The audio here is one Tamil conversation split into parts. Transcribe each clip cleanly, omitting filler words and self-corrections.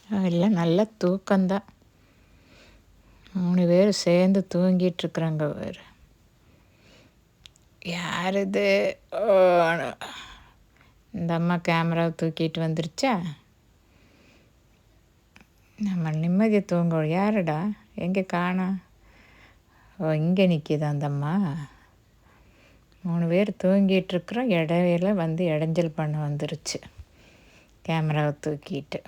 எல்லாம் நல்ல தூக்கம்தான். 3 பேர் சேர்ந்து தூங்கிட்டுருக்குறாங்க வேறு. யார் இது? ஓ, இந்த அம்மா கேமராவை தூக்கிட்டு வந்துருச்சா? நம்ம நிம்மதியை தூங்க யாருடா? எங்கே காணோம்? ஓ, இங்கே நிற்கிது அந்த அம்மா. 3 பேர் தூங்கிட்டுருக்குறோம். இடையில வந்து இடைஞ்சல் பண்ண வந்துருச்சு கேமராவை தூக்கிட்டு.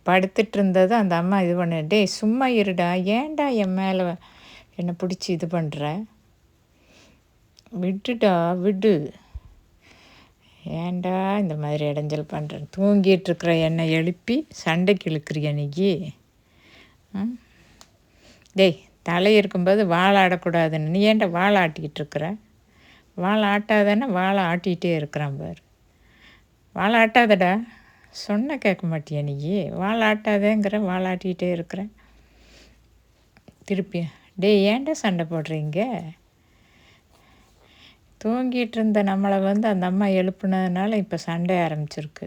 படுத்துட்டு இருந்தது அந்த அம்மா இது பண்ண, டேய் சும்மா இருடா, ஏன்டா என் மேலே என்னை பிடிச்சி இது பண்ணுற, விட்டுடா விடு, ஏன்டா இந்த மாதிரி இடைஞ்சல் பண்ணுறேன், தூங்கிட்டுருக்குற என்னை எழுப்பி சண்டைக்கு இழுக்கிறிய நீ? டேய் தலை இருக்கும்போது வாழை ஆடக்கூடாதுன்னு நீ ஏன்டா வாழை ஆட்டிக்கிட்டு இருக்கிற? வாழை ஆட்டாதானே வாழை ஆட்டிகிட்டே இருக்கிறான் பாரு. வாழை ஆட்டாதடா, சொன்ன கேட்க மாட்டியா நீ? வாழை ஆட்டாதேங்கிற, வாழை ஆட்டிக்கிட்டே இருக்கிறேன் திருப்பி. டேய் ஏன்டா சண்டை போடுறீங்க? தூங்கிட்டு இருந்த நம்மளை வந்து அந்த அம்மா எழுப்புனதுனால இப்போ சண்டை ஆரம்பிச்சிருக்கு.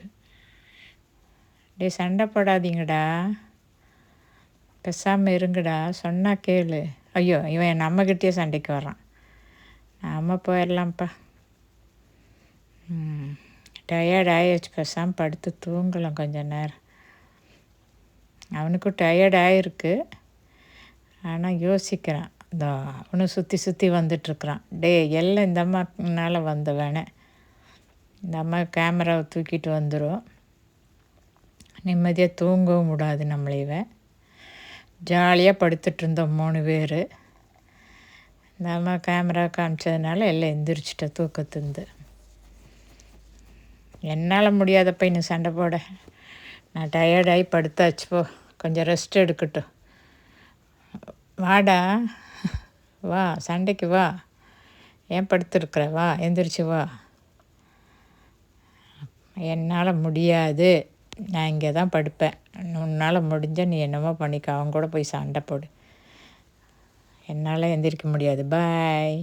டே சண்டை போடாதீங்கடா, பேசாமல் இருங்கடா, சொன்னால் கேளு. ஐயோ, இவன் நம்மக்கிட்டே சண்டைக்கு வரான். நம்ம போயிடலாம்ப்பா. டயர்ட் ஆகிடுச்சு, பேசாமல் படுத்து தூங்கலாம் கொஞ்சம் நேரம். அவனுக்கும் டயர்ட் ஆகிருக்கு, ஆனால் யோசிக்கிறான். இந்த அவனும் சுற்றி சுற்றி வந்துட்டுருக்குறான். டே எல்லாம் இந்த அம்மானால வந்த வேணே, இந்த அம்மா கேமராவை தூக்கிட்டு வந்துடும், நிம்மதியாக தூங்கவும் விடாது நம்மளையவே. ஜாலியாக படுத்துட்டு இருந்தோம் 3 பேர். இந்த அம்மா கேமரா காமிச்சதுனால எல்லாம் எந்திரிச்சிட்ட தூக்கத்துந்து. என்னால் முடியாதப்ப இன்னும் சண்டை போட, நான் டயர்டாகி படுத்தாச்சு, போ கொஞ்சம் ரெஸ்ட் எடுக்கட்டும். வாடா, வா சண்டைக்கு வா, ஏன் படுத்துருக்குற, வா எந்திரிச்சு வா. என்னால் முடியாது, நான் இங்கே தான் படுப்பேன், உன்னால் முடிஞ்சால் நீ என்னமோ பண்ணிக்க, அவங்க கூட போய் சண்டை போடு, என்னால் எந்திரிக்க முடியாது, பாய்.